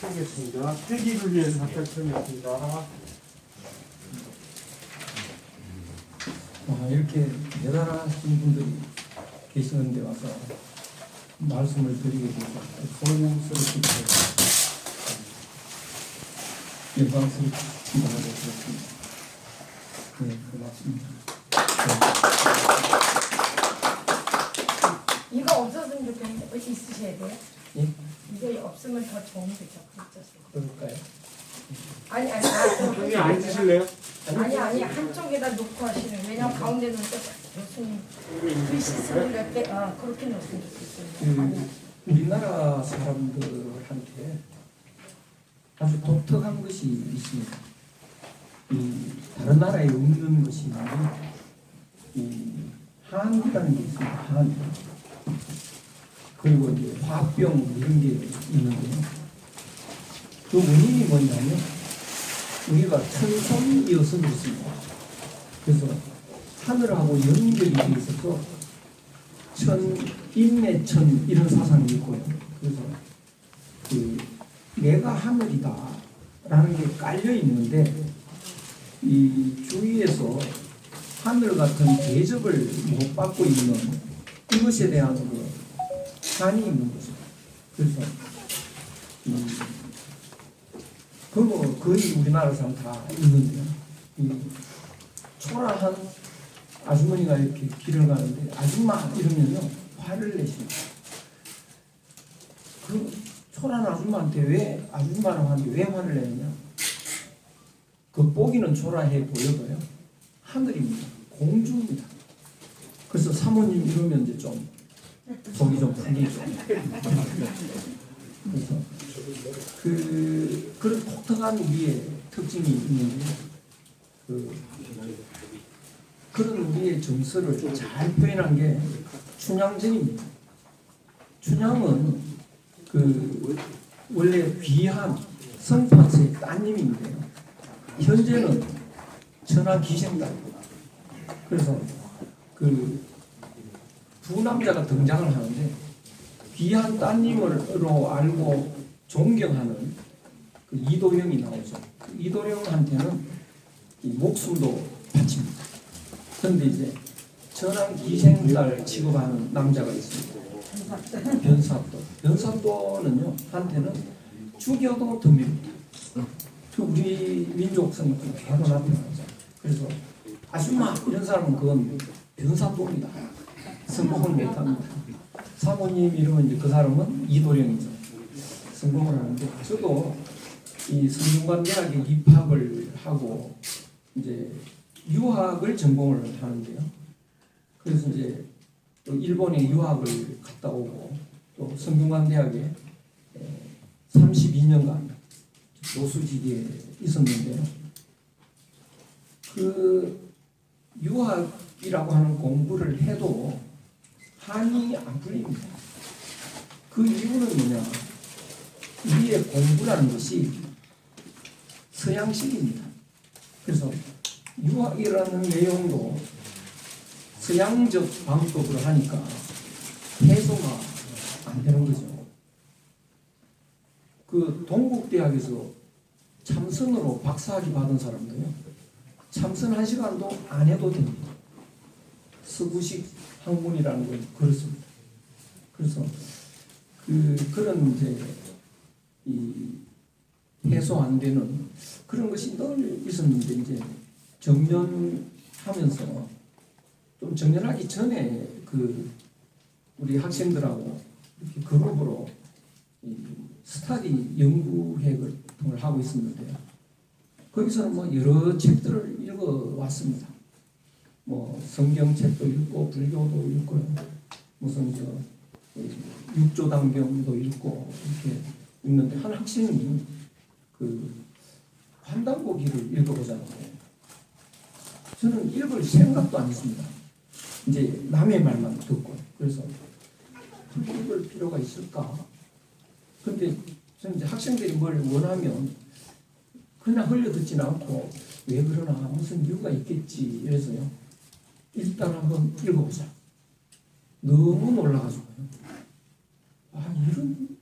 하겠습니다. 폐기를 위해서 답변드리겠습니다. 이렇게 대단하신 분들이 계시는데 와서 말씀을 드리게 돼서 소스럽게 영광스럽게 생각하고 그렇습니다. 네, 고맙습니다. 이거 없었으면 좋겠는데 어디 있으셔야 돼요? 예? 이게 없으면 더 좋은데 그럴까요? 아니 형님 앉으실래요? 아니 한쪽에다 놓고 하시는 왜냐면 가운데 놓을 때 교수님 글씨 쓰는 때 그렇게 놓으면 좋겠어요. 아니 우리나라 사람들한테 아주 독특한 것이 있습니다. 다른 나라에 없는 것이 이 한이라는 게 있습니다. 한. 그리고 이제 화병 이런 게 있는데요. 그 원인이 뭐냐면 우리가 천성이어서 그렇습니다. 그래서 하늘하고 연결이 돼 있어서 인내천 이런 사상이 있고요. 그래서 내가 하늘이다 라는 게 깔려 있는데 이 주위에서 하늘 같은 대접을 못 받고 있는 이것에 대한 한이 있는 거죠. 그래서 그거 거의 우리나라 사람 다 있는데요. 초라한 아주머니가 이렇게 길을 가는데 아줌마 이러면요 화를 내십니다. 그 초라한 아줌마한테 왜 아줌마라고 하는데 왜 화를 내느냐? 그 보기는 초라해 보여도요 하늘입니다. 공주입니다. 그래서 사모님 이러면 이제 좀 속이 좀 풀리죠. 그래서 그런 독특한 우리의 특징이 있는데 그런 우리의 정서를 잘 표현한 게 춘향전입니다. 춘향은 원래 귀한 성판세의 따님인데요. 현재는 천하기생단입니다. 그래서 두 남자가 등장을 하는데 귀한 따님으로 알고 존경하는 이도령이 나오죠. 이도령한테는 목숨도 바칩니다. 그런데 이제 천황기생딸 취급하는 남자가 있습니다. 변사또. 변사또는요 한테는 죽여도 덤빕니다. 우리 민족성이 좀 괴로 나타나죠. 그래서 아줌마 이런 사람은 그건 변사또입니다. 성공을 못합니다. 사모님 이러면 이제 그 사람은 이도령이죠. 성공을 하는데 저도 이 성균관대학에 입학을 하고 이제 유학을 전공을 하는데요. 그래서 이제 또 일본에 유학을 갔다 오고 또 성균관대학에 32년간 교수직에 있었는데요. 그 유학이라고 하는 공부를 해도 한이 안 풀립니다. 그 이유는 뭐냐? 우리의 공부라는 것이 서양식입니다. 그래서 유학이라는 내용도 서양적 방법으로 하니까 해소가 안 되는 거죠. 그 동국대학에서 참선으로 박사학위 받은 사람도요. 참선 1시간도 안 해도 됩니다. 서구식 학문이라는 건 그렇습니다. 그래서 그런 이제 해소 안 되는 그런 것이 늘 있었는데 이제 정년하면서 좀 정년하기 전에 우리 학생들하고 이렇게 그룹으로 스터디 연구회를 하고 있었는데요. 거기서는 뭐 여러 책들을 읽어왔습니다. 뭐 성경책도 읽고 불교도 읽고요. 무슨 육조단경도 읽고 이렇게 읽는데 한 학생이 환단고기를 읽어보자고 저는 읽을 생각도 안 했습니다. 이제 남의 말만 듣고 그래서 읽을 필요가 있을까? 근데 저는 이제 학생들이 뭘 원하면 그냥 흘려 듣지는 않고 왜 그러나 무슨 이유가 있겠지 이래서요. 일단 한번 읽어보자. 너무 놀라가지고요. 이런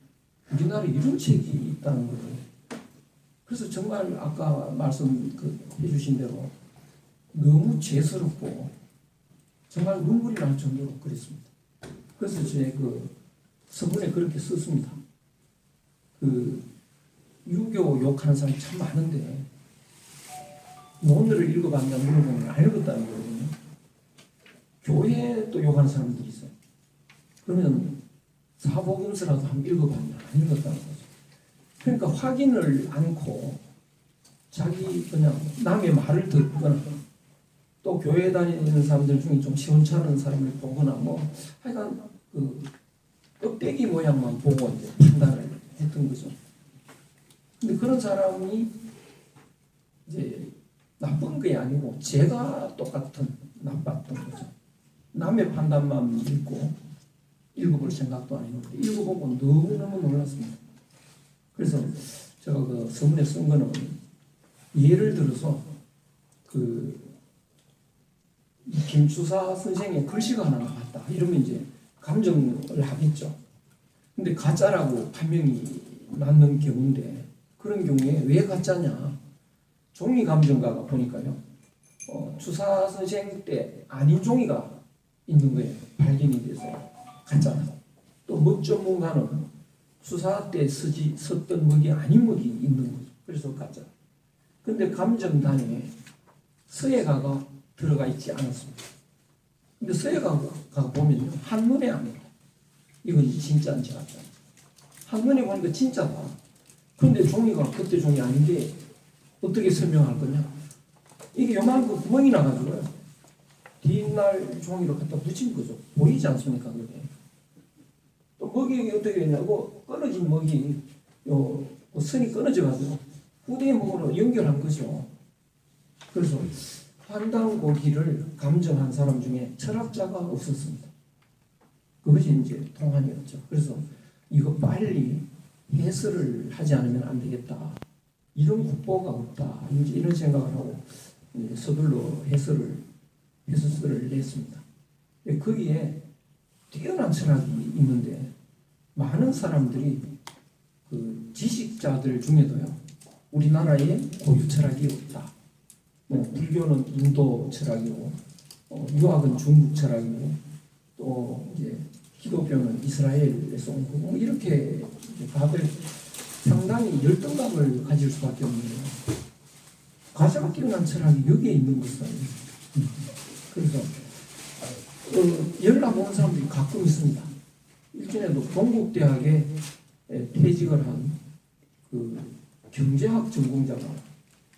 우리나라에 이런 책이 있다는 거예요. 그래서 정말 아까 해주신 대로 너무 죄스럽고 정말 눈물이 날 정도로 그랬습니다. 그래서 제 서문에 그렇게 썼습니다. 유교 욕하는 사람이 참 많은데 논어를 읽어봤냐 물어보면 안 읽었다는 거거든요. 교회 또 욕하는 사람들이 있어요. 그러면 사복음서라도 한번 읽어봤냐 안 읽었다는 거죠. 그러니까 확인을 않고 자기 그냥 남의 말을 듣거나 또 교회 다니는 사람들 중에 좀 시원찮은 사람을 보거나 뭐 하여간 껍데기 모양만 보고 이제 판단을 했던 거죠. 근데 그런 사람이 이제 나쁜 게 아니고 제가 똑같은 나빴던 거죠. 남의 판단만 읽고 읽어볼 생각도 안 했는데 읽어보고 너무너무 놀랐습니다. 그래서 제가 서문에 쓴 거는 예를 들어서 김추사 선생의 글씨가 하나 나왔다. 이러면 이제 감정을 하겠죠. 근데 가짜라고 판명이 맞는 경우인데 그런 경우에 왜 가짜냐? 종이 감정가가 보니까요. 추사 선생 때 아닌 종이가 있는 거예요. 발견이 돼서 가짜다. 또 먹 전문가는 추사 때 썼던 먹이 아닌 먹이 있는 거죠. 그래서 가짜. 근데 감정단에 서예가가 들어가 있지 않았습니다. 근데 서예가가 보면요. 한눈에 압니다. 이건 진짜인지 가짜인지. 한눈에 보니까 진짜다. 그런데 종이가 그때 종이 아닌데 어떻게 설명할 거냐? 이게 요만큼 구멍이 나가지고요. 뒷날 종이로 갖다 붙인 거죠. 보이지 않습니까? 그게. 또 먹이 어떻게 했냐고 끊어진 먹이 선이 끊어져가지고 후대의 먹으로 연결한 거죠. 그래서 환단고기를 감정한 사람 중에 철학자가 없었습니다. 그것이 이제 통한이었죠. 그래서 이거 빨리 해설을 하지 않으면 안 되겠다. 이런 국보가 없다. 이제 이런 생각을 하고 서둘러 해설을 냈습니다. 거기에 뛰어난 철학이 있는데 많은 사람들이 지식자들 중에도요. 우리나라에 고유 철학이 없다. 불교는 인도 철학이고 유학은 중국 철학이고 또 이제 기독교는 이스라엘에서 온 거고 이렇게 다들 상당히 열등감을 가질 수밖에 없는데요. 가장 뛰어난 철학이 여기에 있는 것은 그래서 연락 오는 사람들이 가끔 있습니다. 일전에도 동국대학에 퇴직을 한 경제학 전공자가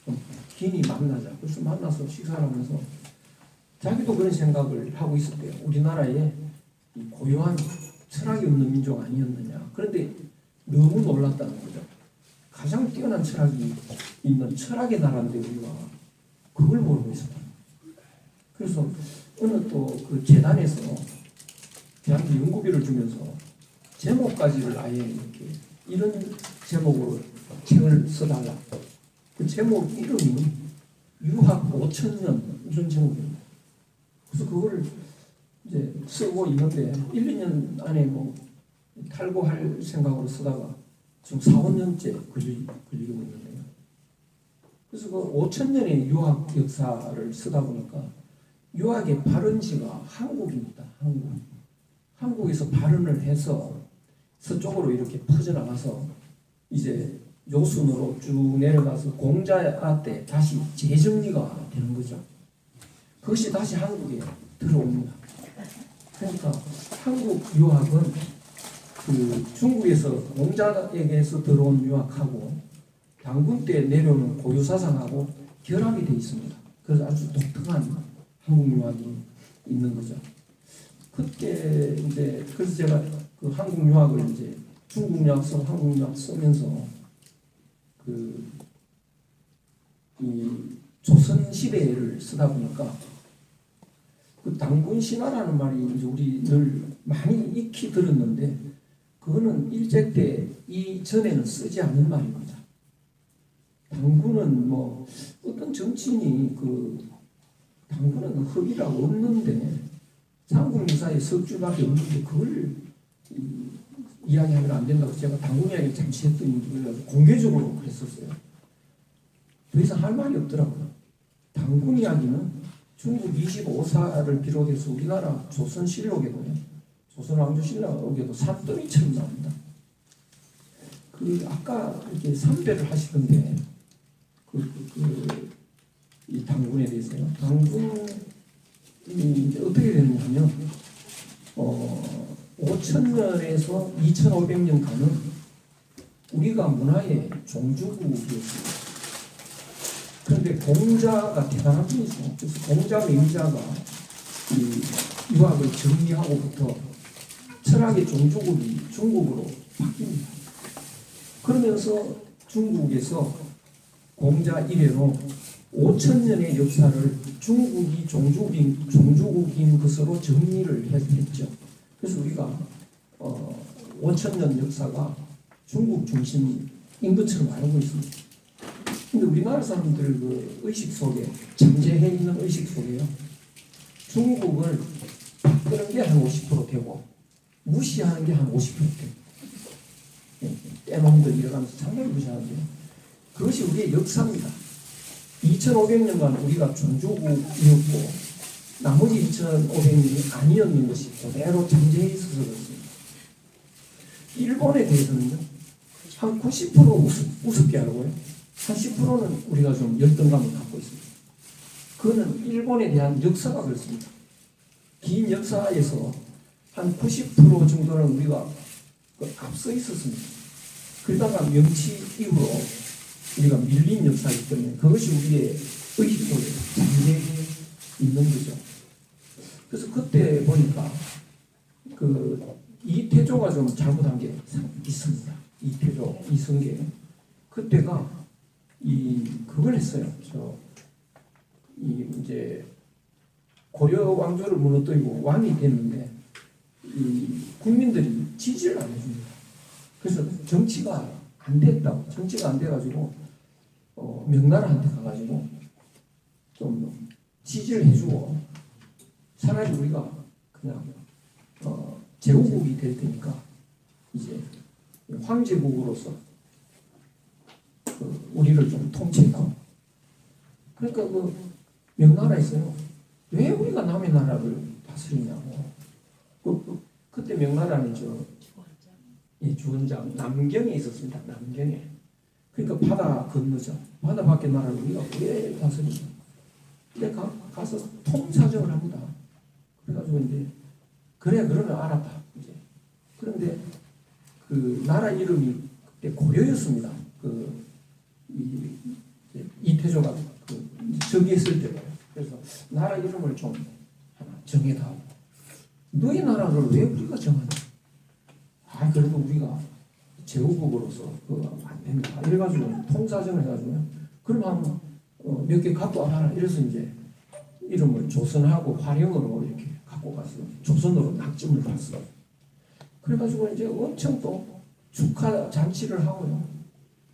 좀 긴히 만나자. 그래서 만나서 식사를 하면서 자기도 그런 생각을 하고 있었대요. 우리나라에 고유한 철학이 없는 민족 아니었느냐. 그런데 너무 놀랐다는 거죠. 가장 뛰어난 철학이 있는 철학의 나라인데 우리가 그걸 모르고 있었다. 그래서 어느 또 재단에서 저한테 연구비를 주면서 제목까지를 아예 이렇게 이런 제목으로 책을 써달라. 그 제목 이름이 유학 5,000년 이런 제목입니다. 그래서 그거를 이제 쓰고 있는데 1, 2년 안에 탈고할 생각으로 쓰다가 지금 4, 5년째 걸리고 있는데요. 그래서 5,000년의 유학 역사를 쓰다 보니까 유학의 발원지가 한국입니다. 한국에서 발원을 해서 서쪽으로 이렇게 퍼져나가서 이제 요순으로 쭉 내려가서 공자 때 다시 재정리가 되는 거죠. 그것이 다시 한국에 들어옵니다. 그러니까 한국 유학은 중국에서 공자에게서 들어온 유학하고 당군 때 내려오는 고유 사상하고 결합이 되어 있습니다. 그래서 아주 독특한 한국 유학이 있는 거죠. 그때 이제 그래서 제가 한국 유학을 이제 중국 유학 써 한국 유학 쓰면서 이 조선 시대를 쓰다 보니까 당군 신화라는 말이 이제 우리 늘 많이 익히 들었는데 그거는 일제 때 이전에는 쓰지 않는 말입니다. 당군은 어떤 정치인이 당군은 흑이라고 없는데 삼국유사에 석주밖에 없는데 그걸 이야기하면 안 된다고 제가 당군 이야기를 잠시 했더니 그래가지고 공개적으로 그랬었어요. 더 이상 할 말이 없더라고요. 당군 이야기는 중국 25사를 비롯해서 우리나라 조선실록에도요, 조선왕조실록에도 산더미처럼 나옵니다. 그 아까 이렇게 선배를 하시던데 이 당군에 대해서요. 당군이 이제 어떻게 되느냐면 5,000년에서 2,500년간은 우리가 문화의 종주국이었습니다. 그런데 공자가 대단한 분이죠. 그래서 공자 맹자가 이 유학을 정리하고부터 철학의 종주국이 중국으로 바뀝니다. 그러면서 중국에서 공자 이래로 5,000년의 역사를 중국이 종주국인 것으로 정리를 했죠. 그래서 우리가 5,000년 역사가 중국 중심인 것처럼 알고 있습니다. 근데 우리나라 사람들 그 의식 속에, 잠재해 있는 의식 속에요, 중국을 바꾸는 게 한 50% 되고 무시하는 게 한 50% 되고, 떼놈들 이래가면서 상당히 무시하는데요. 그것이 우리의 역사입니다. 2,500년간 우리가 종주국이었고 나머지 2,500년이 아니었는 것이 그대로 잠재해 있어서 그렇습니다. 일본에 대해서는요, 한 90% 우습게 알고요, 한 10%는 우리가 좀 열등감을 갖고 있습니다. 그거는 일본에 대한 역사가 그렇습니다. 긴 역사에서 한 90% 정도는 우리가 앞서 있었습니다. 그러다가 명치 이후로 우리가 밀린 역사이기 때문에 그것이 우리의 의식 속에 잠재해 있는 거죠. 그래서 그때 보니까 이태조가 좀 잘못한 게 있습니다. 이태조, 이성계. 그때가 그걸 했어요. 이제 고려 왕조를 무너뜨리고 왕이 됐는데 국민들이 지지를 안 해줍니다. 그래서 정치가 안 됐다고. 정치가 안 돼가지고 명나라한테 가가지고 좀 지지를 해주고 차라리 우리가 그냥 제후국이 될 테니까 이제 황제국으로서 우리를 좀 통치해다. 그러니까 명나라에서요, 왜 우리가 남의 나라를 다스리냐고. 그때 명나라는 주원장 남경에 있었습니다. 남경에. 그러니까 바다 건너죠. 바다 밖의 나라를 우리가 왜 다스리냐. 근데 가서 통사정을 합니다. 그래가지고 이제 그러면 알았다. 이제. 그런데 그 나라 이름이 그때 고려였습니다. 이태조가 즉위했을 때요. 그래서 나라 이름을 좀 하나 정해다오. 너희 나라를 왜 우리가 정하냐? 그래도 우리가 제후국으로서 안 됩니다. 이래가지고 통사정을 해가지고요. 그럼 한 몇 개 갖고 와라. 이래서 이제 이름을 조선하고 화령으로 이렇게 갖고 갔어요. 조선으로 낙점을 받았어요. 그래가지고 이제 엄청 또 축하 잔치를 하고요.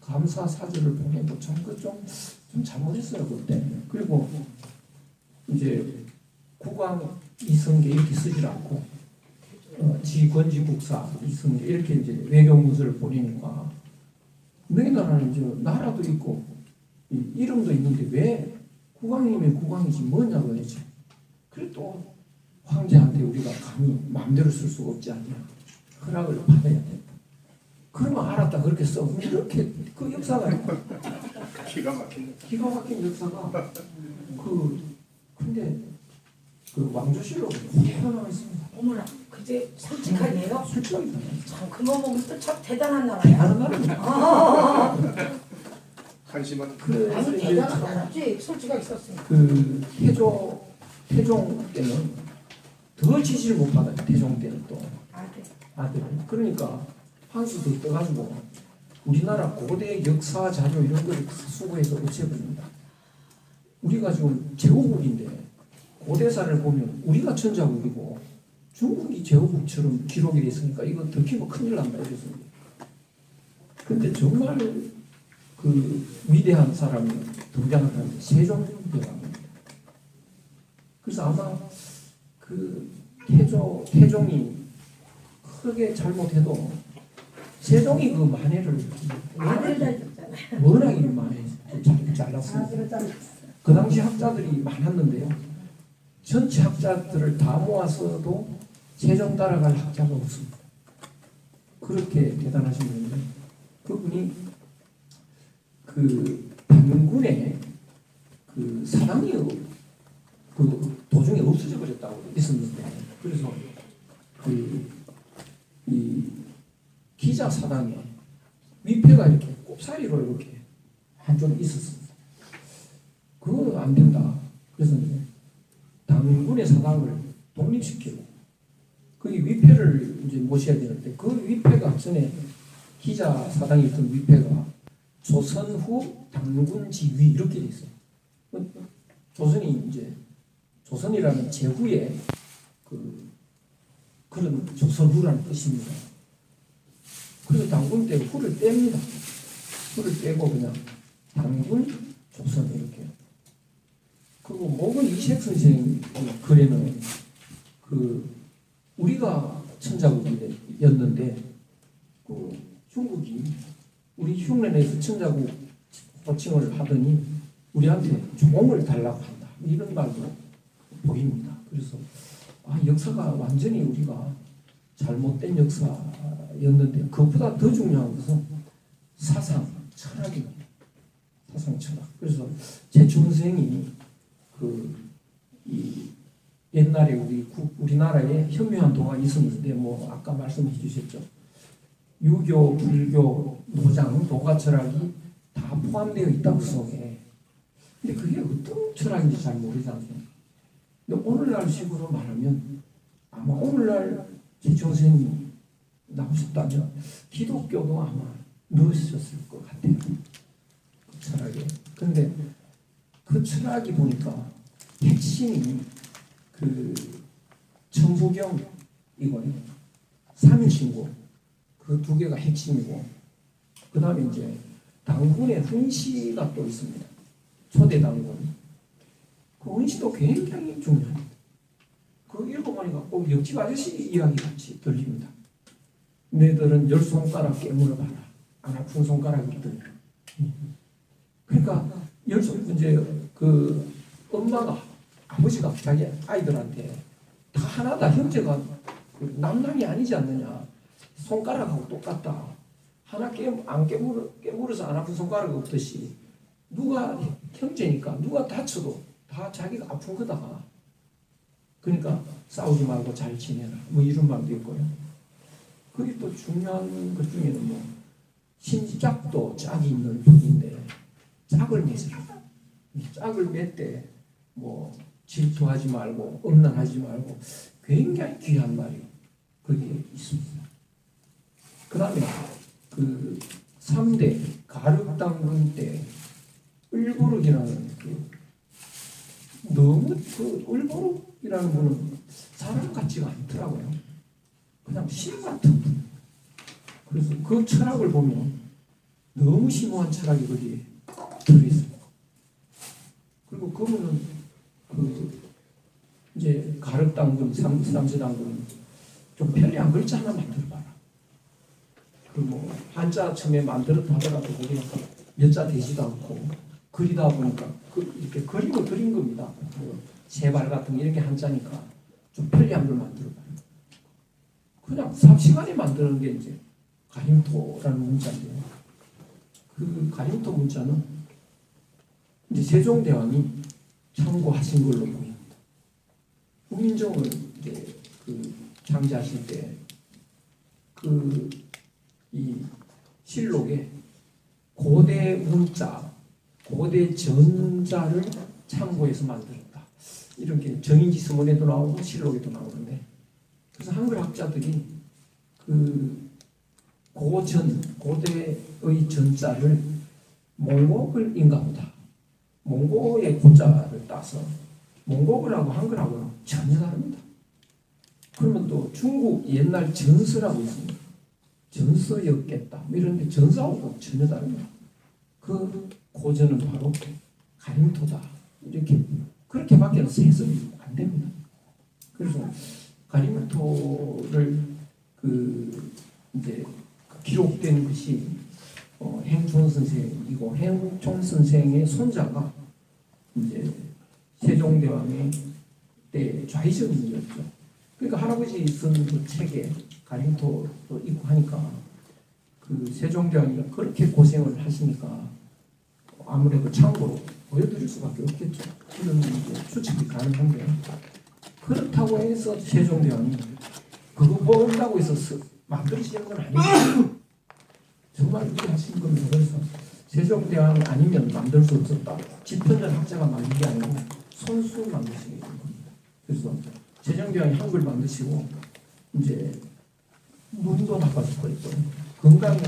감사 사절을 보내고 좀 잘못했어요 그때. 그리고 이제 국왕 이성계 이렇게 쓰질 않고 지권지국사 이성계 이렇게 이제 외교문서를 보내니까 너희 나라는 이제 나라도 있고 이름도 있는데 왜 국왕이면 국왕이지 뭐냐고 했지. 그래 또 황제한테 우리가 감히 마음대로 쓸 수가 없지 않냐. 허락을 받아야 된다. 그러면 알았다 그렇게 써. 이렇게 그 역사가 기가 막힌 역사가 근데 왕조실록 그대로 나와 있습니다. 어머나, 그게 솔직하네요. 솔직하게 참 그거 보면 또 참 대단한 나라야. 다른 나라는 한심한. 그래서 아니 이제 대단한 나라지. 솔직하게 썼으니까. 태종 때는 더 지지를 못 받아요. 태종 때는 또 아들. 그러니까 한수도 떠가지고 우리나라 고대 역사 자료 이런 거를 다 수거해서 없애버립니다. 우리가 지금 제후국인데 고대사를 보면 우리가 천자국이고 중국이 제후국처럼 기록이 돼 있으니까 이거 들키면 큰일 난다 이랬습니다. 근데 정말 그 위대한 사람이 등장을 하는데 세종대왕입니다. 그래서 아마 그 태종이 크게 잘못해도 세종이 그 만해를 아들 잘 워낙 이 만해 잘랐습니다. 아들 잘 그 당시 학자들이 많았는데요. 전체 학자들을 다 모아서도 세종 따라갈 학자가 없습니다. 그렇게 대단하신 분인데 그분이 그 단군의 그 사당이 그 도중에 없어져 버렸다고 있었는데 그래서 이 기자 사당에 위패가 이렇게 꼽사리로 이렇게 한쪽 있었습니다. 그거는 안 된다. 그래서 이제 당군의 사당을 독립시키고 거기 위패를 이제 모셔야 되는데 그 위패가 전에 기자 사당에 있던 위패가 조선 후 당군 지위 이렇게 돼 있어요. 조선이 이제 조선이라는 제후의 그런 조선 후라는 뜻입니다. 그래서 당군 때 후를 뗍니다. 후를 떼고 그냥 당군 조선 이렇게. 그리고 목은 이색 선생 글에는 그 우리가 천자국이었는데 그 중국이 우리 흉년에서 천자국 호칭을 하더니 우리한테 종을 달라고 한다 이런 말도 보입니다. 그래서 역사가 완전히 우리가 잘못된 역사였는데 그것보다 더 중요한 것은 사상 철학입니다. 사상 철학. 그래서 제 중생이 이 옛날에 우리나라에 현묘한 도가 있었는데 뭐 아까 말씀해 주셨죠. 유교, 불교, 노장, 도가 철학이 다 포함되어 있다고 속에. 근데 그게 어떤 철학인지 잘 모르지 않습니까? 근데 오늘날 식으로 말하면 아마 오늘날 제조선이 나오셨다면 기독교도 아마 넣으셨을 것 같아요. 그 철학에. 근데 그 철학이 보니까 핵심이 그 천부경이거든요. 삼일신고 그 두 개가 핵심이고 그 다음에 이제 당군의 훈시가 또 있습니다. 초대 당군. 그 훈시도 굉장히 중요합니다. 그 읽어보니까 꼭 옆집 아저씨 이야기 같이 들립니다. 너희들은 열 손가락 깨물어 봐라. 안 아픈 손가락이 있더니. 그러니까 이제 그 엄마가 아버지가 자기 아이들한테 다 하나다 형제가 남남이 아니지 않느냐. 손가락하고 똑같다. 하나 깨물어서 안 아픈 손가락이 없듯이 누가 형제니까 누가 다쳐도 다 자기가 아픈 거다. 그러니까 싸우지 말고 잘 지내라. 뭐 이런 말도 있고요. 그게 또 중요한 것 중에는 뭐 신짝도 짝이 있는 분인데 짝을 맺으라. 짝을 맺되 뭐 질투하지 말고 엄난하지 말고 굉장히 귀한 말이 거기에 있습니다. 그 다음에 그 3대 가륵당군 때 을보륵이라는 너무 을보륵이라는 분은 사람 같지가 않더라고요. 그냥 신 같은 분. 그래서 그 철학을 보면 너무 심오한 철학이 거기에 들어있어요. 그리고 그분은 이제 가륵당군, 삼세당군 좀 편리한 글자 하나 만들어봐라. 뭐 한자 처음에 만들었다 하더라도 그게 몇 자 되지도 않고 그리다 보니까 이렇게 그림을 그린 겁니다. 세발 같은 게 이렇게 한자니까 좀 편리한 걸 만들어봐요. 그냥 삽시간에 만드는 게 이제 가림토라는 문자인데요. 그 가림토 문자는 이제 세종대왕이 참고하신 걸로 보입니다. 후민정을 이제 창제하실 때 이 실록에 고대 문자, 고대 전자를 참고해서 만들었다. 이렇게 정인지 서문에도 나오고 실록에도 나오는데 그래서 한글 학자들이 고대의 전자를 몽고글인가 보다. 몽고의 고자를 따서 몽고글하고 한글하고는 전혀 다릅니다. 그러면 또 중국 옛날 전서라고 있습니다. 전서였겠다. 이런데 전서하고 전혀 다릅니다. 그 고전은 바로 가림토다. 이렇게 그렇게밖에는 해석이 안 됩니다. 그래서 가림토를 이제 기록된 것이 행촌 선생이고 행촌 선생의 손자가 이제 세종대왕의 때 좌의정이었죠. 그러니까 할아버지 쓴 그 책에 가림토도 있고 하니까 그 세종대왕이 그렇게 고생을 하시니까 아무래도 참고로 보여드릴 수밖에 없겠죠. 이런 이제 추측이 가능한데 그렇다고 해서 세종대왕이 그거 본다고 해서 만들어지는 건 아니에요. 정말 이렇게 하신 겁니다. 그래서 세종대왕 아니면 만들 수 없었다. 집현전 학자가 만든 게 아니고 손수 만드시게 된 겁니다. 그래서 세종대왕이 한글 만드시고 이제 눈도 나빠져 버렸고 건강이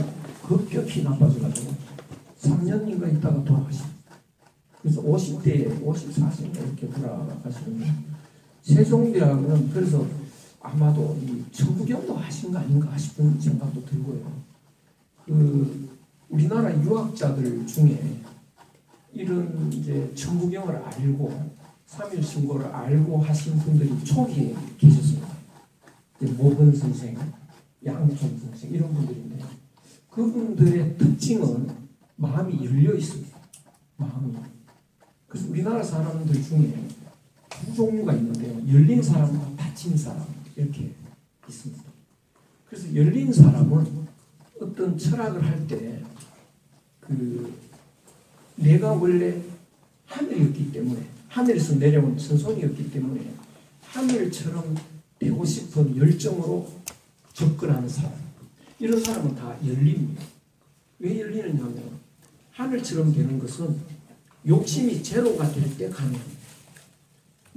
급격히 나빠져가지고 3년인가 있다가 돌아가십니다. 그래서 50대에 54세인가 이렇게 돌아가시는데 세종대왕은 그래서 아마도 이 천부경도 하신 거 아닌가 싶은 생각도 들고요. 그 우리나라 유학자들 중에 이런 이제 천부경을 알고 삼일신고를 알고 하신 분들이 초기에 계셨습니다. 모근 선생, 양촌 선생 이런 분들인데 그분들의 특징은 마음이 열려 있습니다. 마음이. 그래서 우리나라 사람들 중에 두 종류가 있는데요. 열린 사람과 닫힌 사람 이렇게 있습니다. 그래서 열린 사람은 어떤 철학을 할 때 그 내가 원래 하늘이었기 때문에 하늘에서 내려온 천손이었기 때문에 하늘처럼 되고 싶은 열정으로 접근하는 사람 이런 사람은 다 열립니다. 왜 열리느냐면 하늘처럼 되는 것은 욕심이 제로가 될 때 가능합니다.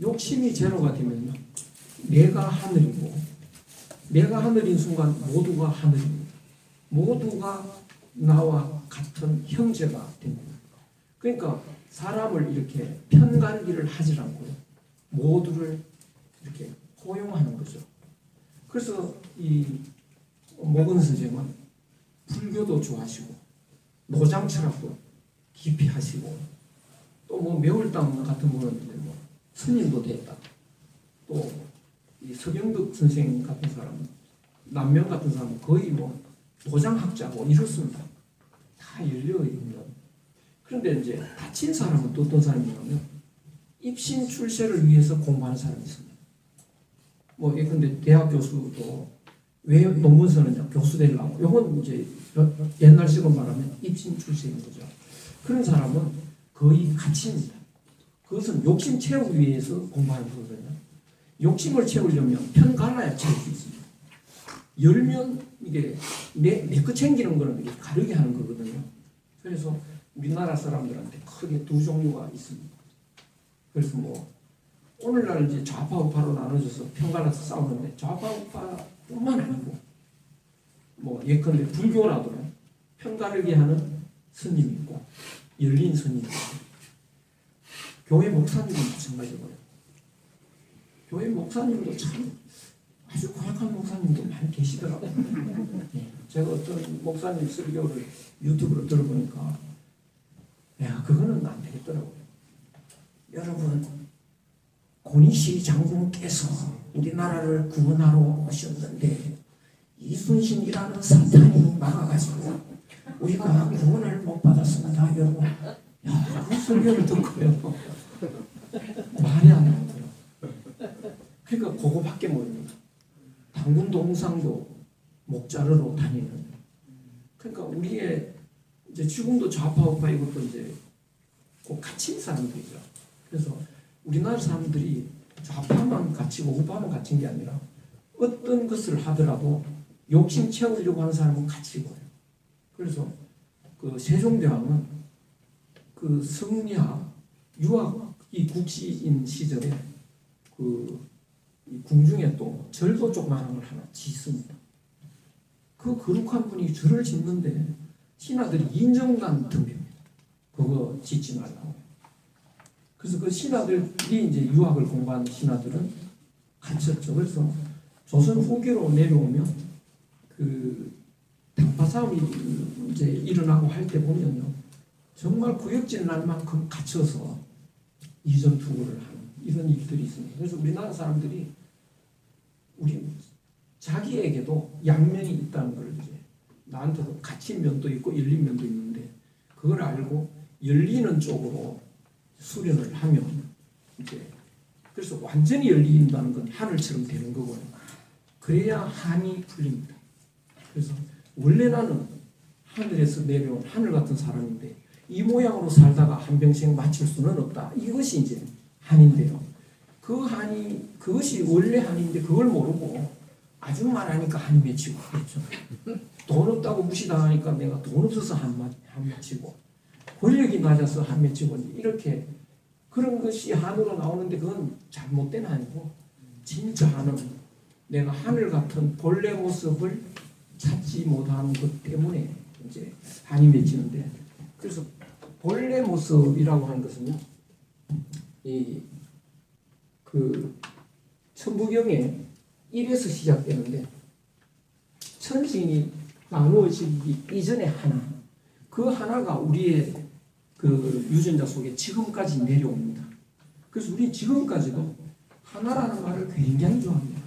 욕심이 제로가 되면요 내가 하늘이고 내가 하늘인 순간 모두가 하늘입니다. 모두가 나와 같은 형제가 됩니다. 그러니까 사람을 이렇게 편가르기를 하지 않고 모두를 이렇게 포용하는 거죠. 그래서 이 모근 선생은 불교도 좋아하시고 노장 철학도 깊이 하시고 또 뭐 매울당 같은 분은 뭐 스님도 됐다. 또 이 서경덕 선생 같은 사람은 남명 같은 사람은 거의 뭐 도장학자고 이렇습니다. 다 열려 있는. 그런데 이제 다친 사람은 또 어떤 사람이냐면 입신 출세를 위해서 공부하는 사람이 있습니다. 뭐 근데 대학 교수도 왜 논문 쓰느냐 교수 되려고. 이건 이제 옛날식으로 말하면 입신 출세인 거죠. 그런 사람은 거의 갇힙니다. 그것은 욕심 채우기 위해서 공부하는 거거든요. 욕심을 채우려면 편 갈라야 채울 수 있습니다. 열면 이게 내 거 챙기는 거는 이게 가르게 하는 거거든요. 그래서 우리나라 사람들한테 크게 두 종류가 있습니다. 그래서 뭐 오늘날 이제 좌파 우파로 나눠져서 편갈라서 싸우는데 좌파 우파뿐만 아니고 뭐 예컨대 불교라도 편가르게 하는 스님이 있고 열린 스님이 있고 교회 목사님도 마찬가지고요. 교회 목사님도 참 아주 고약한 목사님도 많이 계시더라고요. 제가 어떤 목사님 설교를 유튜브로 들어보니까 야 그거는 안 되겠더라고요. 여러분 고니시 장군께서 우리나라를 구원하러 오셨는데 이순신이라는 사탄이 막아가지고 우리가 구원을 못 받았습니다. 여러분 야, 그 설교를 듣고요 말이 안 나오더라고요. 그러니까 그거밖에 모릅니다. 당군 동상도 목자르러 다니는. 그러니까 우리의 이제 지금도 좌파 우파 이것도 이제 꼭 갇힌 사람들이죠. 그래서 우리나라 사람들이 좌파만 갇히고 우파만 갇힌 게 아니라 어떤 것을 하더라도 욕심 채우려고 하는 사람은 갇히고요. 그래서 그 세종대왕은 그 성리학 유학이 국시인 시절에 그 궁중에 또 절도 조그마한 걸 하나 짓습니다. 그 거룩한 분이 절을 짓는데 신하들이 인정난 덤빕니다. 그거 짓지 말라고. 그래서 그 신하들이 이제 유학을 공부한 신하들은 갇혔죠. 그래서 조선 후기로 내려오면 그 당파 싸움이 이제 일어나고 할 때 보면요, 정말 구역질 날 만큼 갇혀서 이전 투구를 하는 이런 일들이 있습니다. 그래서 우리나라 사람들이 우리 자기에게도 양면이 있다는 걸 이제 나한테도 갇힌 면도 있고 열린 면도 있는데 그걸 알고 열리는 쪽으로 수련을 하면 이제 그래서 완전히 열린다는 건 하늘처럼 되는 거고요. 그래야 한이 풀립니다. 그래서 원래 나는 하늘에서 내려온 하늘 같은 사람인데 이 모양으로 살다가 한평생 마칠 수는 없다. 이것이 이제 한인데요. 그 한이 그것이 원래 한인데 그걸 모르고 아주 말하니까 한이 맺히고 그렇죠. 돈 없다고 무시당하니까 내가 돈 없어서 한 맺히고 권력이 낮아서 한 맺히고 이렇게 그런 것이 한으로 나오는데 그건 잘못된 한이고 진짜 한은 내가 하늘 같은 본래 모습을 찾지 못하는 것 때문에 이제 한이 맺히는데 그래서 본래 모습이라고 하는 것은요 이 그 천부경에 1에서 시작되는데 천신이 나누어지기 이전에 하나 그 하나가 우리의 그 유전자 속에 지금까지 내려옵니다. 그래서 우리 지금까지도 하나라는 말을 굉장히 좋아합니다.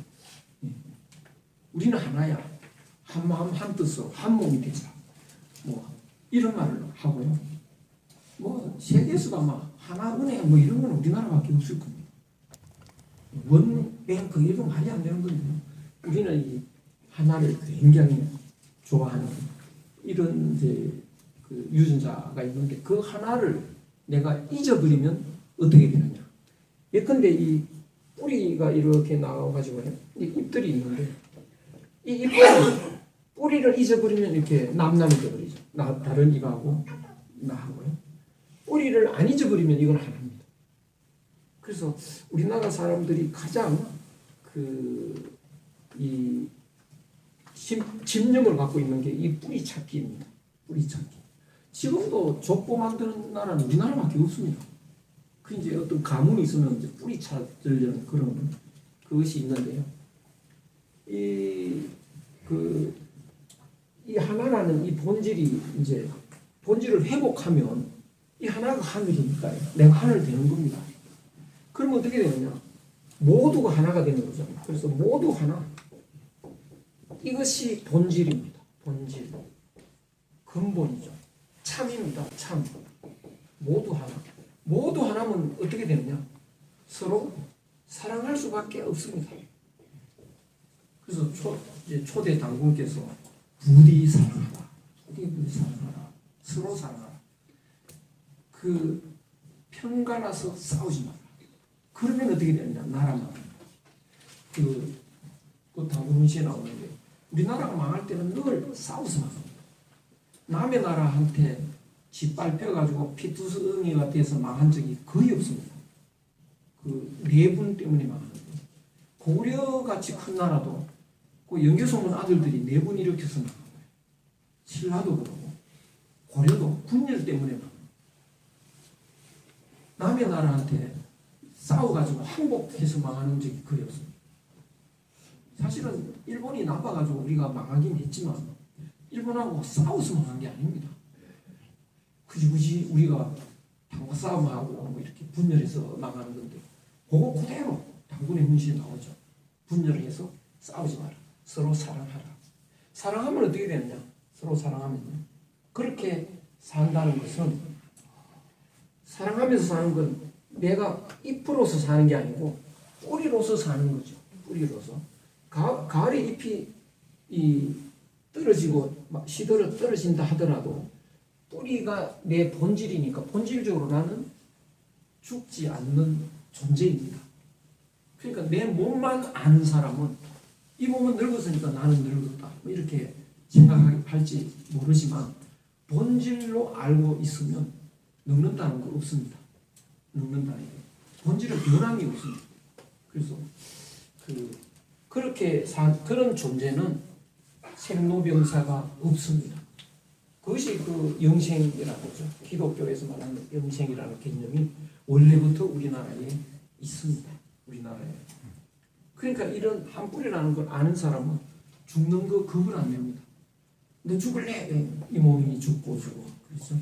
우리는 하나야. 한 마음 한 뜻으로 한 몸이 되자. 뭐 이런 말을 하고요. 뭐 세계에서도 아마 하나 은혜 뭐 이런 건 우리나라밖에 없을 겁니다. 원뱅크 이런 말이 안 되는 건데 우리는 이 하나를 굉장히 좋아하는 이런 이제 그 유전자가 있는데 그 하나를 내가 잊어버리면 어떻게 되느냐? 예컨대 이 뿌리가 이렇게 나와가지고요, 이 잎들이 있는데 이 잎들이 뿌리를 잊어버리면 이렇게 남남이 되어버리죠. 다른 잎하고 나하고요. 뿌리를 안 잊어버리면 이건 하나입니다. 그래서 우리나라 사람들이 가장 이 집념을 갖고 있는 게 이 뿌리 찾기입니다. 뿌리 찾기. 지금도 족보 만드는 나라는 우리나라밖에 없습니다. 그 이제 어떤 가문이 있으면 이제 뿌리 찾으려는 그런 그것이 있는데요. 이 하나라는 이 본질이 이제 본질을 회복하면 이 하나가 하늘이니까요. 내가 하늘 되는 겁니다. 그러면 어떻게 되느냐? 모두가 하나가 되는 거죠. 그래서 모두 하나. 이것이 본질입니다. 본질. 근본이죠. 참입니다. 참. 모두 하나. 모두 하나면 어떻게 되느냐? 서로 사랑할 수밖에 없습니다. 그래서 초대 당군께서 부디 사랑하라. 부디 사랑하라. 서로 사랑하라. 편가나서 싸우지 마라. 그러면 어떻게 되느냐? 나라만. 그 당군시에 나오는데 우리나라가 망할 때는 늘 싸워서 망합니다. 남의 나라한테 짓밟혀가지고 피투성이가 돼서 망한 적이 거의 없습니다. 그 내분 때문에 망하는 거예요. 고려같이 큰 나라도 그 영계소문 아들들이 내분 일으켜서 망한 거예요. 신라도 그러고 고려도 군열 때문에 망한 거예요. 남의 나라한테 싸워가지고 항복해서 망하는 적이 거의 없습니다. 사실은 일본이 나빠가지고 우리가 망하긴 했지만 일본하고 싸워서 망한 게 아닙니다. 굳이 우리가 당과 싸움하고 뭐 이렇게 분열해서 망하는 건데 그거 그대로 당군의 문신에 나오죠. 분열해서 싸우지 마라. 서로 사랑하라. 사랑하면 어떻게 되느냐? 서로 사랑하면 그렇게 산다는 것은 사랑하면서 사는 건 내가 잎으로서 사는 게 아니고 뿌리로서 사는 거죠. 뿌리로서. 가을에 잎이 떨어지고 시들어 떨어진다 하더라도 뿌리가 내 본질이니까 본질적으로 나는 죽지 않는 존재입니다. 그러니까 내 몸만 아는 사람은 이 몸은 늙었으니까 나는 늙었다 뭐 이렇게 생각할지 모르지만 본질로 알고 있으면 늙는다는 거 없습니다. 늙는다는 게 본질은 변함이 없습니다. 그래서 그렇게 그런 존재는 생로병사가 없습니다. 그것이 영생이라고 하죠. 기독교에서 말하는 영생이라는 개념이 원래부터 우리나라에 있습니다. 우리나라에. 그러니까 이런 한 뿌리라는 걸 아는 사람은 죽는 거 겁을 안 냅니다. 너 죽을래? 이 몸이 죽고 그렇죠.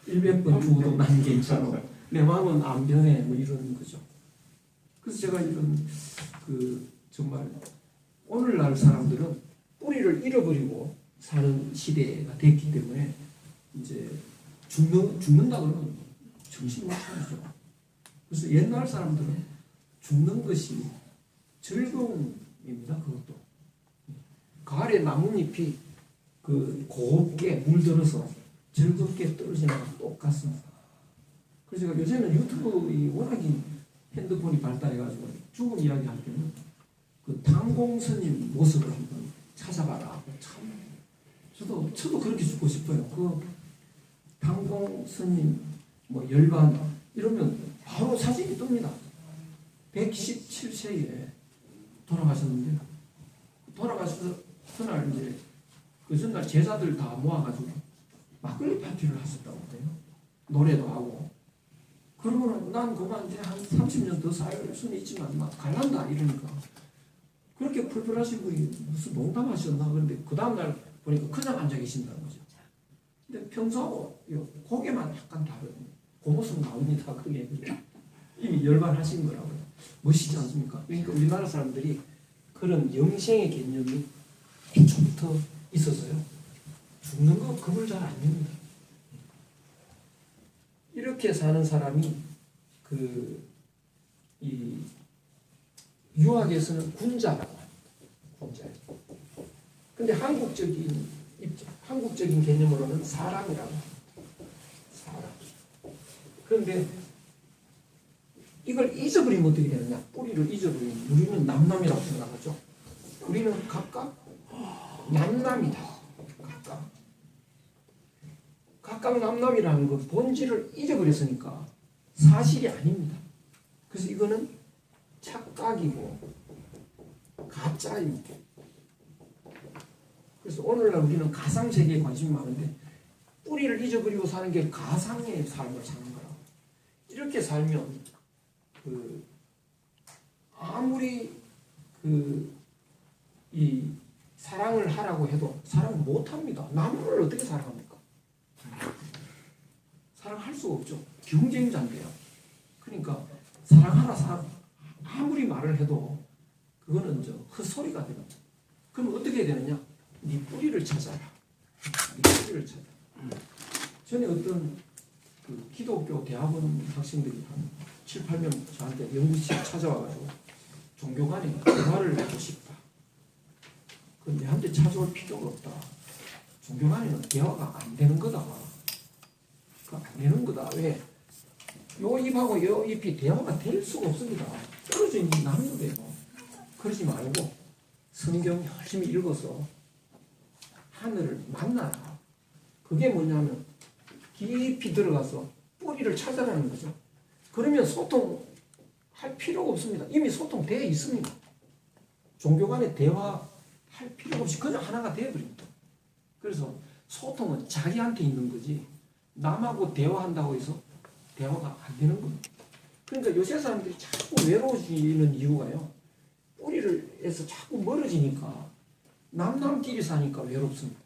100번 죽어도 난 괜찮아. 내 마음은 안 변해. 뭐 이런 거죠. 그래서 제가 이런 정말 오늘날 사람들은 뿌리를 잃어버리고 사는 시대가 됐기 때문에 이제 죽는다 그러면 정신 못 차리죠. 그래서 옛날 사람들은 죽는 것이 즐거움입니다. 그것도 가을에 나뭇잎이 그 곱게 물들어서 즐겁게 떨어지는 것과 똑같습니다. 그래서 제가 요새는 유튜브이 워낙에 핸드폰이 발달해가지고 죽음 이야기 할 때는 그 당공 스님 모습을 한번 찾아봐라. 참 저도 그렇게 죽고 싶어요. 그 당공 스님 뭐 열반 이러면 바로 사진이 뜹니다. 117세에 돌아가셨는데 돌아가셔서 그날 이제 그 전날 제자들 다 모아가지고 막걸리 파티를 하셨다고 해요. 노래도 하고. 그러고는 난 그만 이제 한 30년 더 살 수는 있지만 막 갈란다 이러니까 그렇게 풀풀하신 분이 무슨 농담하셨나 그런데 그 다음날 보니까 그냥 앉아 계신다는 거죠. 근데 평소하고 고개만 약간 다르거든요. 그 모습 나옵니다. 그게 이미 열반하신 거라고요. 멋있지 않습니까? 그러니까 우리나라 사람들이 그런 영생의 개념이 애초부터 있었어요. 죽는 거 겁을 잘 안 냅니다. 이렇게 사는 사람이 이 유학에서는 군자라고 합니다. 군자. 근데 한국적인 개념으로는 사람이라고 합니다. 사람. 그런데 이걸 잊어버리면 어떻게 되느냐? 뿌리를 잊어버리면 우리는 남남이라고 생각하죠. 우리는 각각 남남이다. 각각 남남이라는 것 본질을 잊어버렸으니까 사실이 아닙니다. 그래서 이거는 착각이고 가짜입니다. 그래서 오늘날 우리는 가상세계에 관심이 많은데 뿌리를 잊어버리고 사는 게 가상의 삶을 사는 거라고. 이렇게 살면 아무리 이 사랑을 하라고 해도 사랑을 못합니다. 남을 어떻게 사랑합니까? 사랑할 수가 없죠. 경쟁자인데요. 그러니까 사랑하라 아무리 말을 해도 그거는 헛소리가 되는. 그럼 어떻게 해야 되느냐? 네 뿌리를 찾아라. 네 뿌리를 찾아. 전에 어떤 기독교 대학원 학생들이 한 7, 8명 저한테 연구실에 찾아와가지고 종교 간에 대화를 하고 싶다. 그런데 한테 찾아올 필요가 없다. 종교 간에는 대화가 안 되는 거다. 안 되는 거다. 왜? 요 입하고 요 입이 대화가 될 수가 없습니다. 떨어져 있는 나무인데요. 그러지 말고 성경 열심히 읽어서 하늘을 만나라. 그게 뭐냐면 깊이 들어가서 뿌리를 찾아라는 거죠. 그러면 소통할 필요가 없습니다. 이미 소통되어 있습니다. 종교 간에 대화할 필요가 없이 그냥 하나가 되어버립니다. 그래서 소통은 자기한테 있는 거지 남하고 대화한다고 해서 대화가 안 되는 겁니다. 그러니까 요새 사람들이 자꾸 외로워지는 이유가요. 뿌리를 해서 자꾸 멀어지니까 남남끼리 사니까 외롭습니다.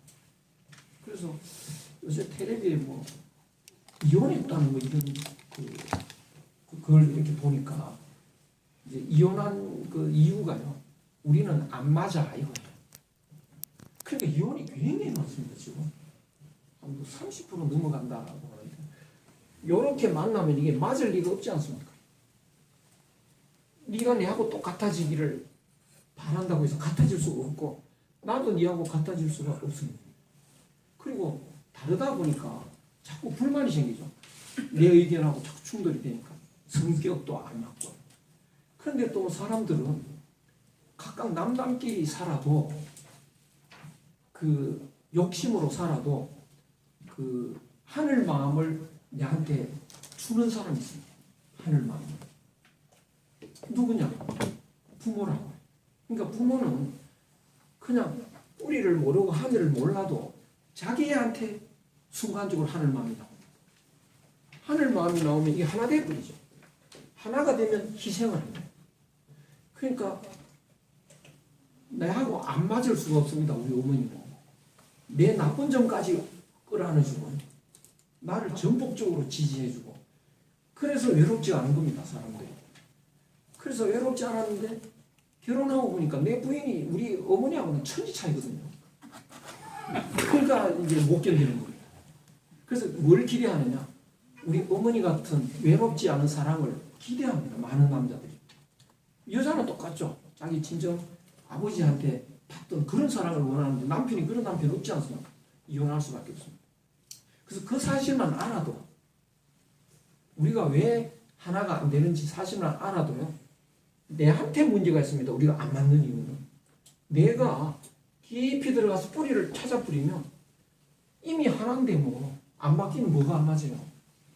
그래서 요새 텔레비에 뭐 이혼했다는 뭐 이런 그걸 이렇게 보니까 이제 이혼한 그 이유가요. 우리는 안 맞아 이거예요. 그러니까 이혼이 굉장히 많습니다 지금. 한 30% 넘어간다라고 하는데 이렇게 만나면 이게 맞을 리가 없지 않습니까? 네가 내하고 똑같아지기를 바란다고 해서 같아질 수가 없고 나도 네하고 같아질 수가 없습니다. 그리고 다르다 보니까 자꾸 불만이 생기죠. 내 의견하고 자꾸 충돌이 되니까 성격도 안 맞고. 그런데 또 사람들은 각각 남남끼리 살아도 그 욕심으로 살아도 그 하늘 마음을 내한테 주는 사람이 있습니다. 하늘 마음. 누구냐? 부모라고. 그러니까 부모는 그냥 뿌리를 모르고 하늘을 몰라도 자기한테 순간적으로 하늘 마음이 나옵니다. 하늘 마음이 나오면 이게 하나 되어버리죠. 하나가 되면 희생을 합니다. 그러니까 내하고 안 맞을 수가 없습니다. 우리 어머니는. 내 나쁜 점까지 끌어안아주고 나를 전폭적으로 지지해주고 그래서 외롭지 않은 겁니다. 사람들이. 그래서 외롭지 않았는데 결혼하고 보니까 내 부인이 우리 어머니하고는 천지 차이거든요. 그러니까 이제 못 견디는 거예요. 그래서 뭘 기대하느냐? 우리 어머니 같은 외롭지 않은 사랑을 기대합니다. 많은 남자들이. 여자는 똑같죠. 자기 친정 아버지한테 받던 그런 사랑을 원하는데 남편이 그런 남편 없지 않습니까? 이혼할 수밖에 없습니다. 그래서 그 사실만 알아도 우리가 왜 하나가 안 되는지 사실만 알아도요. 내한테 문제가 있습니다. 우리가 안 맞는 이유는 내가 깊이 들어가서 뿌리를 찾아 뿌리면 이미 하나인데 뭐 안 맞기는 뭐가 안 맞아요?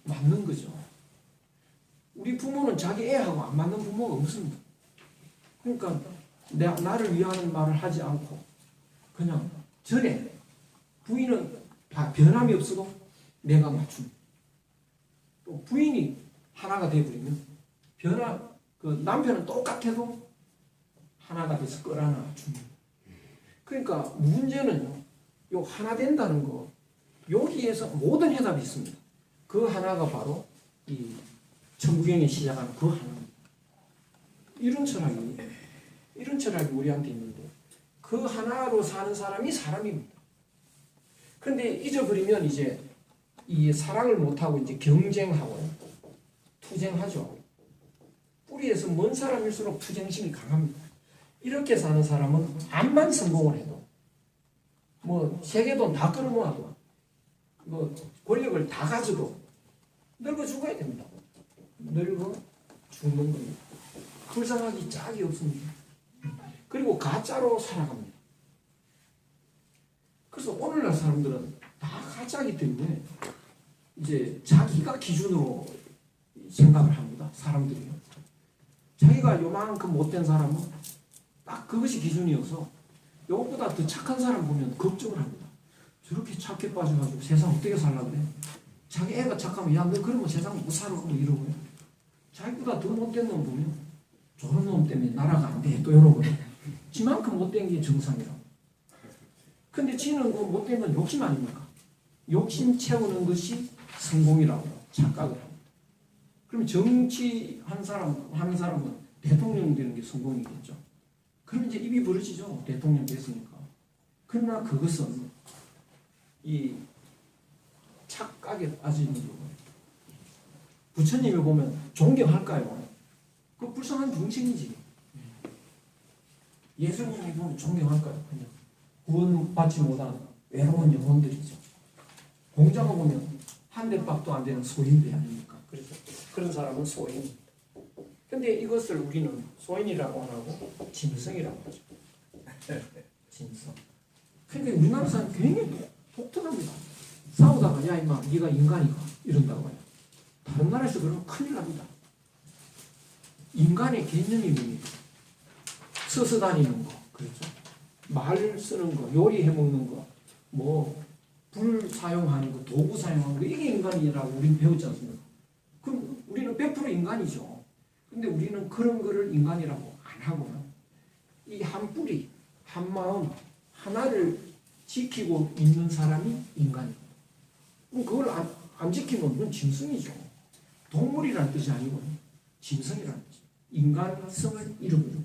맞는 거죠. 우리 부모는 자기 애하고 안 맞는 부모가 없습니다. 그러니까 나를 위하는 말을 하지 않고 그냥 전에 부인은 변함이 없어도 내가 맞춥니다. 또 부인이 하나가 되어버리면 그 남편은 똑같아도 하나가 돼서 끌어안아 줍니다. 그러니까 문제는요, 요 하나 된다는 거, 여기에서 모든 해답이 있습니다. 그 하나가 바로 이 천부경에 시작하는 그 하나입니다. 이런 철학이 우리한테 있는데 그 하나로 사는 사람이 사람입니다. 그런데 잊어버리면 이제 이 사랑을 못하고 이제 경쟁하고 투쟁하죠. 뿌리에서 먼 사람일수록 투쟁심이 강합니다. 이렇게 사는 사람은 암만 성공을 해도 뭐 세계돈 다 끌어모아도 뭐 권력을 다 가져도 늙어 죽어야 됩니다. 늙어 죽는 겁니다. 불쌍하기 짝이 없습니다. 그리고 가짜로 살아갑니다. 그래서 오늘날 사람들은 다 가짜이기 때문에 이제 자기가 기준으로 생각을 합니다. 사람들이요. 자기가 요만큼 못된 사람은 딱 그것이 기준이어서 요것보다 더 착한 사람 보면 걱정을 합니다. 저렇게 착해 빠져가지고 세상 어떻게 살라 그래? 자기 애가 착하면 야 너 그러면 세상 못 살아 뭐 이러고요. 자기보다 더 못된 놈 보면 저런 놈 때문에 나라가 안 돼 또 이러고요. 지만큼 못된 게 정상이라고. 근데 지는 그 못된 건 욕심 아닙니까? 욕심 채우는 것이 성공이라고 착각을 합니다. 그럼 정치 하는 사람은 대통령 되는 게 성공이겠죠. 그럼 이제 입이 부러지죠. 대통령 됐으니까. 그러나 그것은 이 착각에 빠지는 거고. 부처님을 보면 존경할까요? 그 불쌍한 중생이지. 예수님을 보면 존경할까요? 그냥 구원받지 못한 외로운 영혼들이죠. 공자가 보면 한 대밥도 안 되는 소인들 아닙니까? 그래서 그런 사람은 소인입니다. 근데 이것을 우리는 소인이라고 안 하고 짐승이라고 하죠. 짐승. 근데 우리나라 사람 굉장히 독특합니다. 싸우다가 야 임마 네가 인간이가 이런다고 해요. 다른 나라에서 그러면 큰일 납니다. 인간의 개념이 뭡니까? 서서 다니는 거, 그렇죠? 말 쓰는 거, 요리해 먹는 거, 뭐 불 사용하는 거, 도구 사용하는 거, 이게 인간이라고 우리는 배웠지 않습니까? 그럼 우리는 100% 인간이죠. 근데 우리는 그런 거를 인간이라고 안 하고요. 이 한 뿌리, 한 마음, 하나를 지키고 있는 사람이 인간이고, 그럼 그걸 안 지키면 그건 짐승이죠. 동물이라는 뜻이 아니고 짐승이라는 뜻이죠. 인간성을 잃어버리고.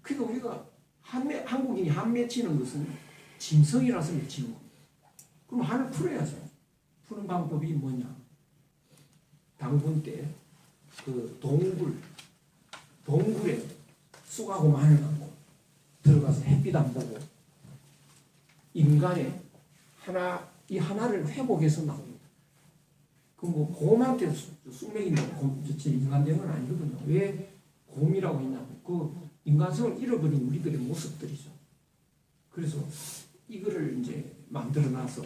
그러니까 우리가 한국인이 한 맺히는 것은 짐승이라서 맺히는 겁니다. 그럼 한을 풀어야죠. 푸는 방법이 뭐냐? 당분 때 그 동굴에 쑥하고 마늘 갖고 들어가서 햇빛 안 보고 인간의 이 하나를 회복해서 나옵니다. 그 뭐 곰한테 쑥맥인다고 인간 된 건 아니거든요. 왜 곰이라고 했냐면 그 인간성을 잃어버린 우리들의 모습들이죠. 그래서 이거를 이제 만들어놔서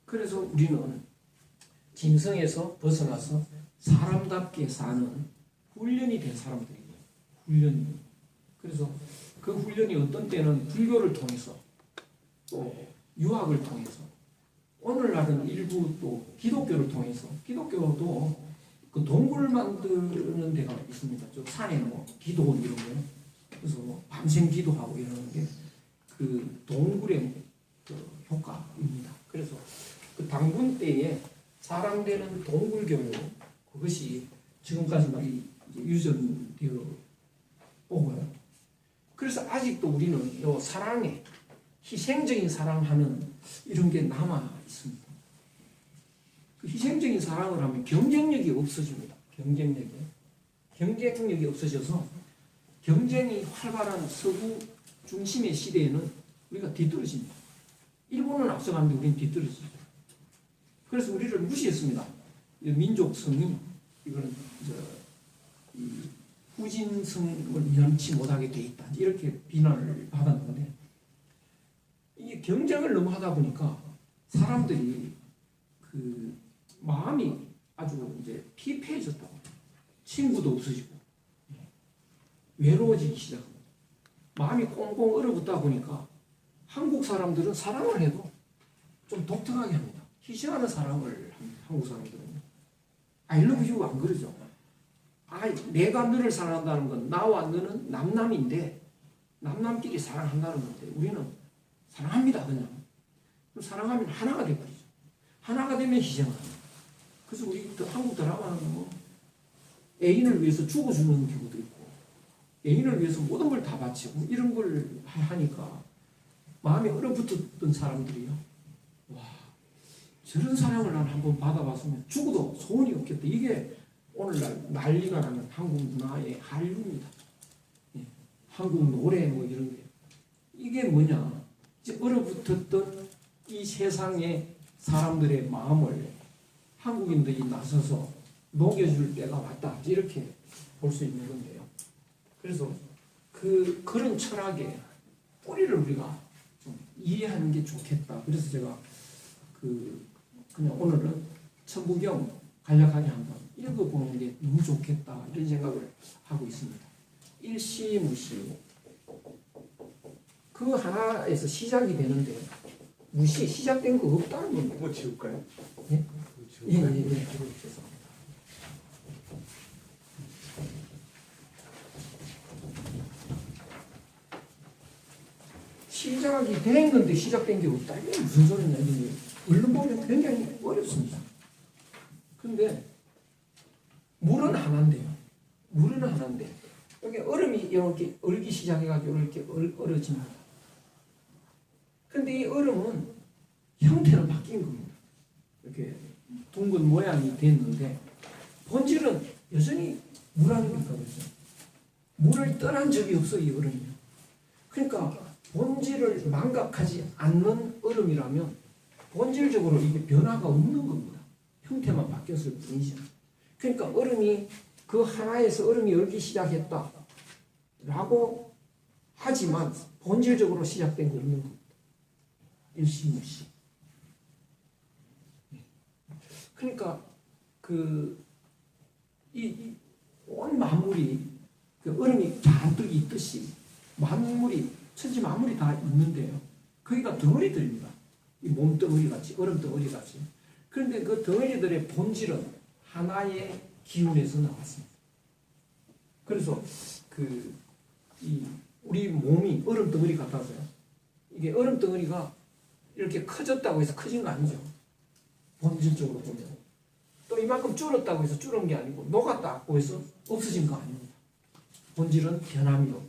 그래서 우리는 짐승에서 벗어나서 사람답게 사는 훈련이 된 사람들이에요. 훈련이. 그래서 그 훈련이 어떤 때는 불교를 통해서 또 유학을 통해서 오늘날은 일부 또 기독교를 통해서 기독교도 그 동굴 만드는 데가 있습니다. 저 산에 뭐 기도원 이런 거 그래서 뭐 밤샘 기도하고 이러는 게 그 동굴의 그 효과입니다. 그래서 그 당군 때에 사람 되는 동굴 교육 그것이 지금까지 막 유전되어 오고요. 그래서 아직도 우리는 요 사랑에 희생적인 사랑하는 이런 게 남아 있습니다. 그 희생적인 사랑을 하면 경쟁력이 없어집니다. 경쟁력이 없어져서 경쟁이 활발한 서구 중심의 시대에는 우리가 뒤떨어집니다. 일본은 앞서가는데 우리는 뒤떨어지죠. 그래서 우리를 무시했습니다. 민족성이 이거는 이 후진성을 연치 못하게 돼 있다. 이렇게 비난을 받았는데 이게 경쟁을 너무 하다 보니까 사람들이 그 마음이 아주 이제 피폐해졌다고. 친구도 없어지고 외로워지기 시작합니다. 마음이 꽁꽁 얼어붙다 보니까 한국 사람들은 사랑을 해도 좀 독특하게 합니다. 희생하는 사랑을 합니다. 한국 사람들은 I love you 안 그러죠. 내가 너를 사랑한다는 건 나와 너는 남남인데 남남끼리 사랑한다는 건데 우리는 사랑합니다. 그냥 사랑하면 하나가 돼버리죠. 하나가 되면 희생을 합니다. 그래서 우리 한국 드라마는 뭐 애인을 위해서 죽어주는 경우도 있고 애인을 위해서 모든 걸 다 바치고 이런 걸 하니까 마음이 얼어붙었던 사람들이요. 와, 저런 사랑을 난 한번 받아봤으면 죽어도 소원이 없겠다. 이게 오늘날 난리가 나는 한국 문화의 한류입니다. 예, 한국 노래 뭐 이런 게 이게 뭐냐? 이제 얼어붙었던 이 세상의 사람들의 마음을 한국인들이 나서서 녹여줄 때가 왔다. 이렇게 볼 수 있는 건데요. 그래서 그런 철학의 뿌리를 우리가 좀 이해하는 게 좋겠다. 그래서 제가 그냥 오늘은 천부경 간략하게 한번 읽어보는 게 너무 좋겠다. 이런 생각을 하고 있습니다. 일시무시. 그 하나에서 시작이 되는데 무시 시작된 거 없다는 겁니다. 그거 지울까요? 예? 그거 지울까요? 예. 죄송합니다. 시작이 된 건데 시작된 게 없다. 이게 무슨 소리냐. 이게 얼른 보면 굉장히 어렵습니다. 근데 물은 하나인데요. 물은 하나인데 여기 얼음이 이렇게 얼기 시작해가지고 이렇게 얼어집니다. 근데 이 얼음은 형태는 바뀐 겁니다. 이렇게 둥근 모양이 됐는데 본질은 여전히 물 아닙니까? 그렇죠? 물을 떠난 적이 없어 이 얼음이. 그러니까 본질을 망각하지 않는 얼음이라면 본질적으로 이게 변화가 없는 겁니다. 형태만 바뀌었을 뿐이죠. 그러니까 얼음이 그 하나에서 얼음이 얼기 시작했다 라고 하지만 본질적으로 시작된 게 없는 겁니다. 일시무시. 그러니까 온 만물이 얼음이 잔뜩 있듯이 만물이 천지 만물이 다 있는데요. 거기가 덩어리들입니다. 이 몸덩어리 같이 얼음 덩어리 같이. 그런데 그 덩어리들의 본질은 하나의 기운에서 나왔습니다. 그래서 우리 몸이 얼음 덩어리 같아서요. 이게 얼음 덩어리가 이렇게 커졌다고 해서 커진 거 아니죠. 본질적으로 보면. 또 이만큼 줄었다고 해서 줄은 게 아니고 녹았다고 해서 없어진 거 아닙니다. 본질은 변함이 없다.